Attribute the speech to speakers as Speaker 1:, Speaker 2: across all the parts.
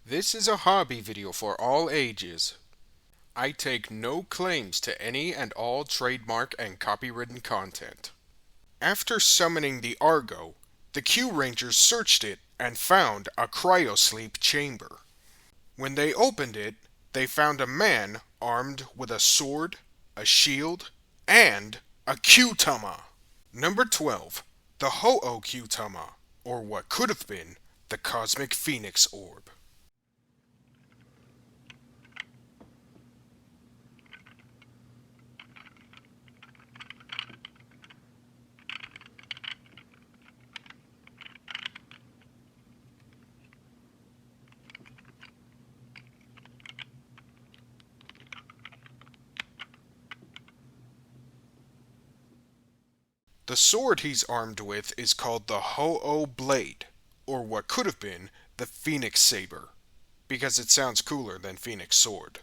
Speaker 1: This is a hobby video for all ages. I take no claims to any and all trademark and copywritten content. After summoning the Argo, the Kyurangers searched it and found a cryosleep chamber. When they opened it, they found a man armed with a sword, a shield, and a Kyutama. Number 12. The Houou Kyutama, or what could have been the Cosmic Phoenix Orb. The sword he's armed with is called the Houou Blade, or what could have been the Phoenix Saber, because it sounds cooler than Phoenix Sword.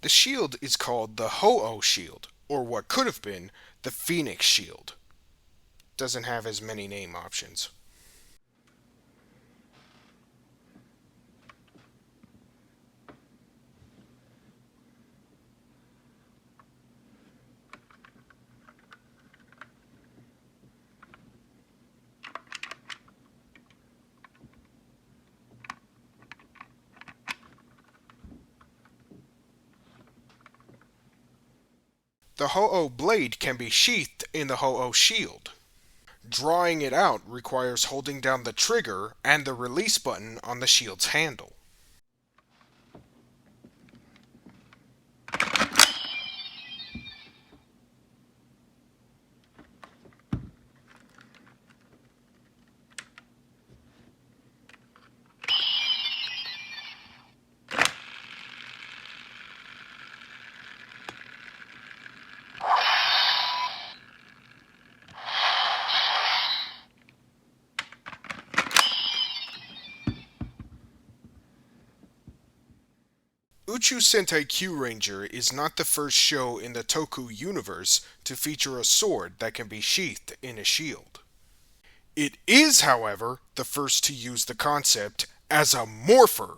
Speaker 1: The shield is called the Houou Shield, or what could have been the Phoenix Shield. Doesn't have as many name options. The Houou Blade can be sheathed in the Houou Shield. Drawing it out requires holding down the trigger and the release button on the shield's handle. Uchu Sentai Kyuranger is not the first show in the Toku universe to feature a sword that can be sheathed in a shield. It is, however, the first to use the concept as a morpher.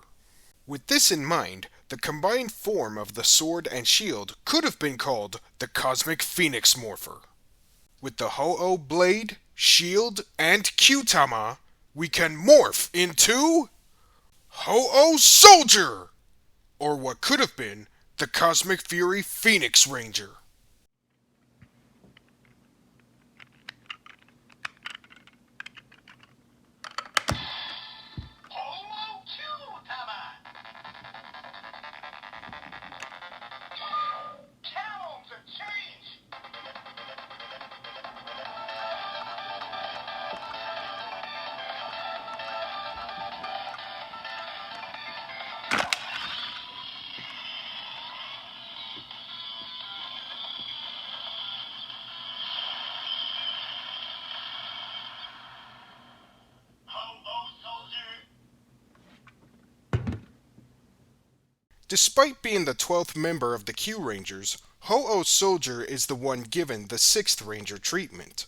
Speaker 1: With this in mind, the combined form of the sword and shield could have been called the Cosmic Phoenix Morpher. With the Houou Blade, Shield, and Kyutama, we can morph into Houou Soldier! Or what could have been the Cosmic Fury Phoenix Ranger.
Speaker 2: Houou Kyutama! Times have changed!
Speaker 1: Despite being the 12th member of the Kyurangers, Houou Soldier is the one given the 6th Ranger treatment.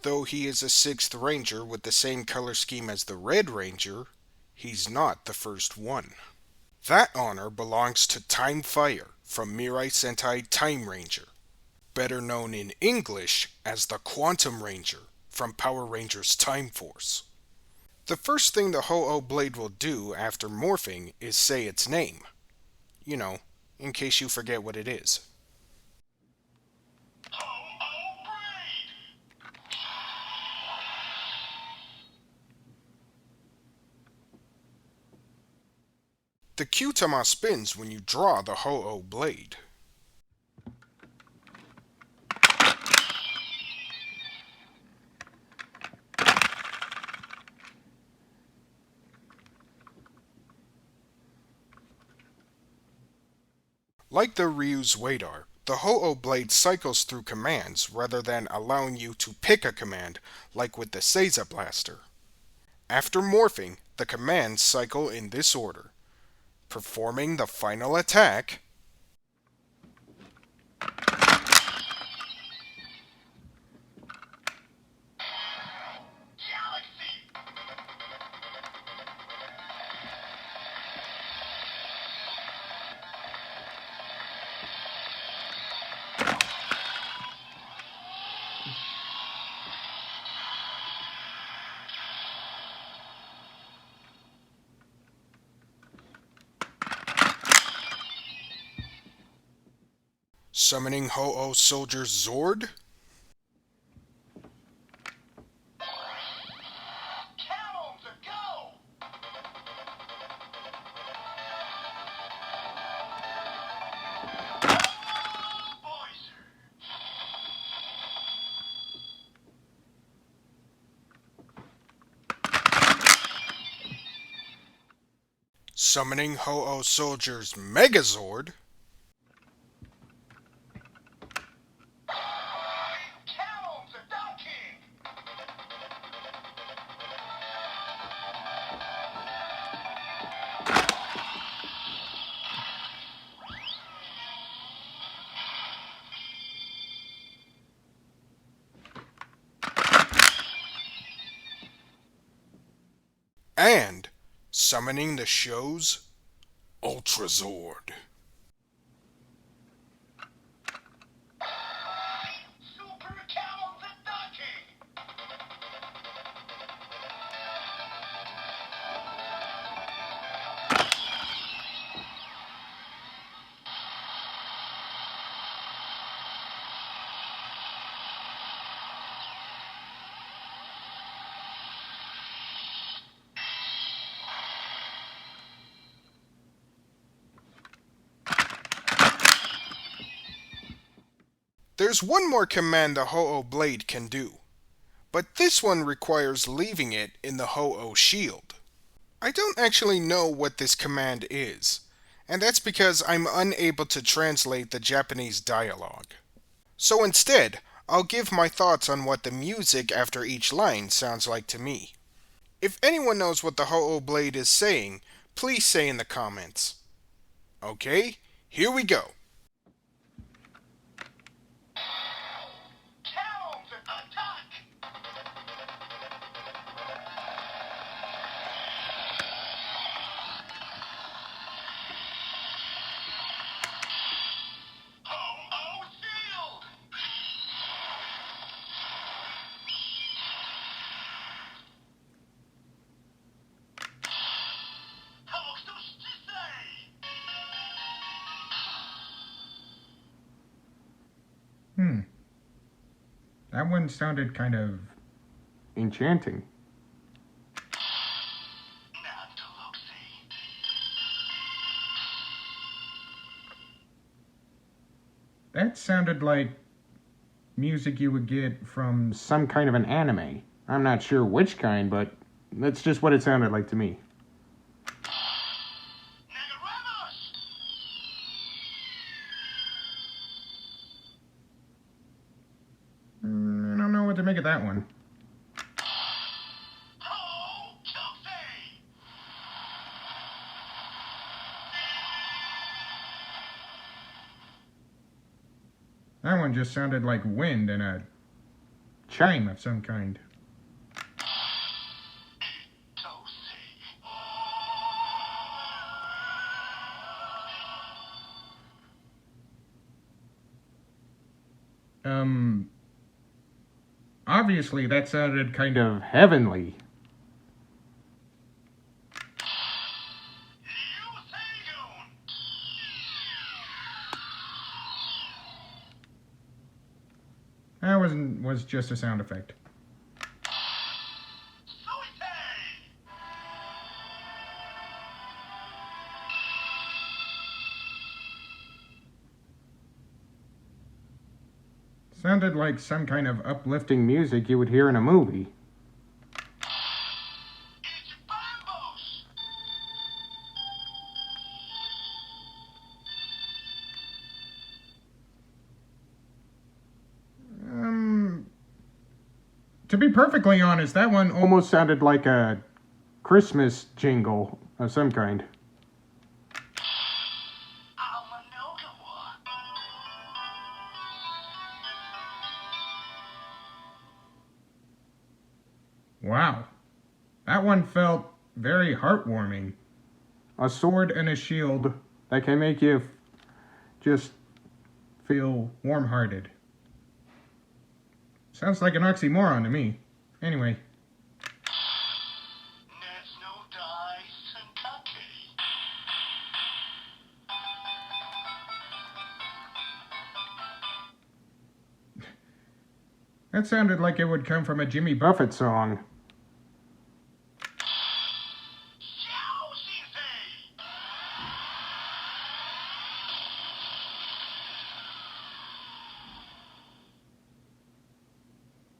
Speaker 1: Though he is a 6th Ranger with the same color scheme as the Red Ranger, he's not the first one. That honor belongs to Time Fire from Mirai Sentai Time Ranger, better known in English as the Quantum Ranger from Power Rangers Time Force. The first thing the Houou Blade will do after morphing is say its name. You know, in case you forget what it is.
Speaker 2: Houou Blade!
Speaker 1: The Kyutama spins when you draw the Houou Blade. Like the Ryu's Wadar, the Houou Blade cycles through commands rather than allowing you to pick a command, like with the Seiza Blaster. After morphing, the commands cycle in this order. Performing the final attack,
Speaker 2: Galaxy.
Speaker 1: summoning Houou Soldier's Zord,
Speaker 2: Cannons a go. Voicer.
Speaker 1: summoning Houou Soldier's Megazord,
Speaker 2: Cannons a dunking.
Speaker 1: and summoning the show's Ultra Zord.
Speaker 2: Super cannons a dunking.
Speaker 1: There's one more command the Houou Blade can do, but this one requires leaving it in the Houou Shield. I don't actually know what this command is, and that's because I'm unable to translate the Japanese dialogue. So instead, I'll give my thoughts on what the music after each line sounds like to me. If anyone knows what the Houou Blade is saying, please say in the comments. Okay, here we go.
Speaker 2: Cannons attack. Houou Shield. Houou Soldier.
Speaker 3: That one sounded kind of enchanting. That sounded like music you would get from some kind of an anime. I'm not sure which kind, but that's just what it sounded like to me. I don't know what to make of that one.
Speaker 2: Houou Kyutama.
Speaker 3: That one just sounded like wind and a chime of some kind. Obviously that sounded kind of heavenly. That was just a sound effect. Sounded like some kind of uplifting music you would hear in a movie. To be perfectly honest, that one almost sounded like a Christmas jingle of some kind. Wow. That one felt very heartwarming. A sword and a shield that can make you just feel warm-hearted. Sounds like an oxymoron to me. Anyway. That sounded like it would come from a Jimmy Buffett song.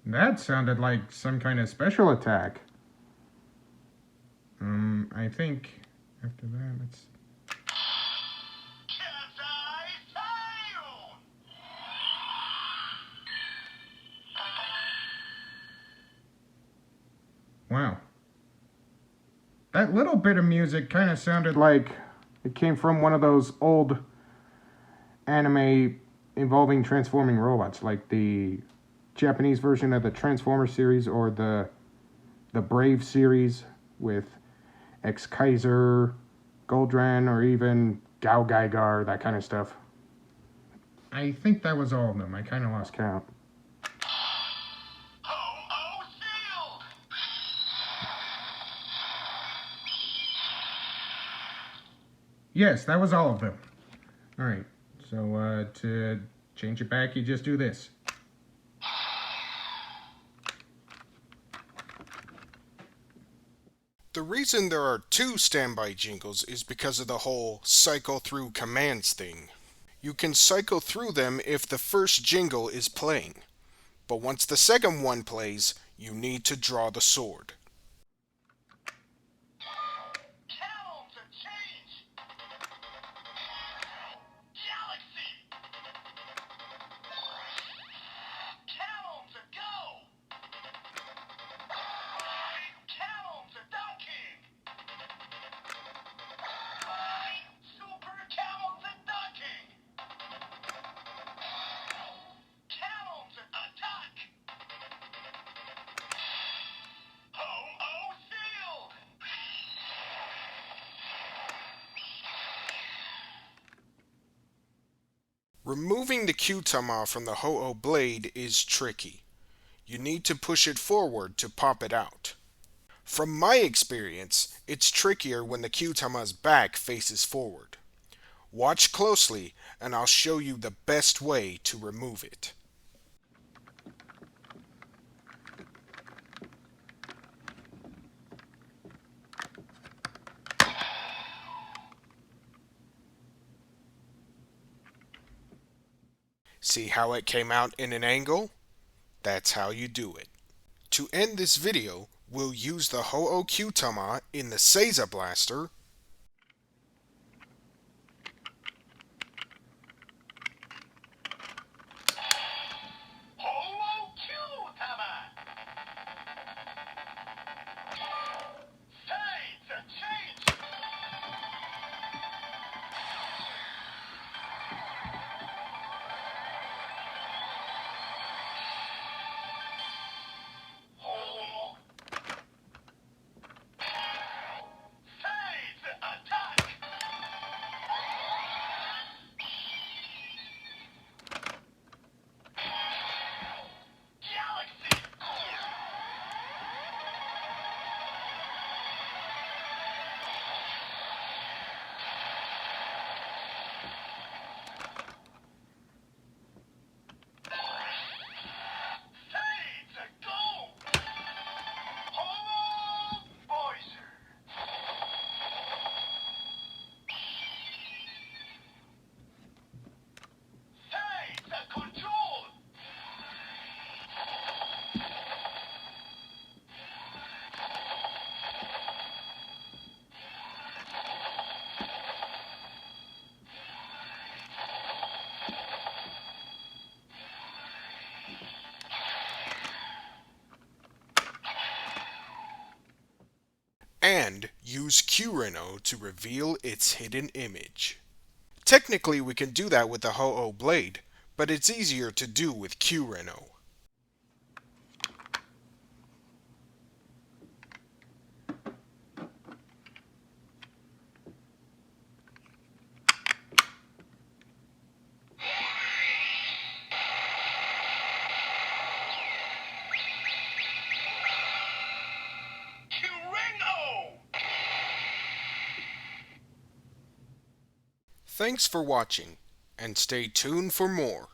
Speaker 3: That sounded like some kind of special attack. I think after that, let's... Wow. That little bit of music kind of sounded like it came from one of those old anime involving transforming robots, like the Japanese version of the Transformer series or the Brave series with Ex-Kaiser, Goldran, or even Gao Gaigar, that kind of stuff. I think that was all of them. I kind of lost count.
Speaker 2: Houou Shield!
Speaker 3: Yes, that was all of them. Alright, so to change it back, you just do this.
Speaker 1: The reason there are two standby jingles is because of the whole cycle through commands thing. You can cycle through them if the first jingle is playing, but once the second one plays, you need to draw the sword.
Speaker 2: Channel to change! Galaxy! Channel to go! Channel to docking! Super camel to docking! Camel to attack! Houou Shield!
Speaker 1: Removing the Kyutama from the Houou Blade is tricky. You need to push it forward to pop it out. From my experience, it's trickier when the Kyutama's back faces forward. Watch closely and I'll show you the best way to remove it. See how it came out in an angle? That's how you do it. To end this video, we'll use the Houou Kyutama in the Seiza Blaster,
Speaker 2: Houou Kyutama! Seiza change! Houou! Seiza
Speaker 1: and use Kyureno to reveal its hidden image. Technically, we can do that with the Houou Blade, but it's easier to do with Kyureno. Thanks for watching, and stay tuned for more.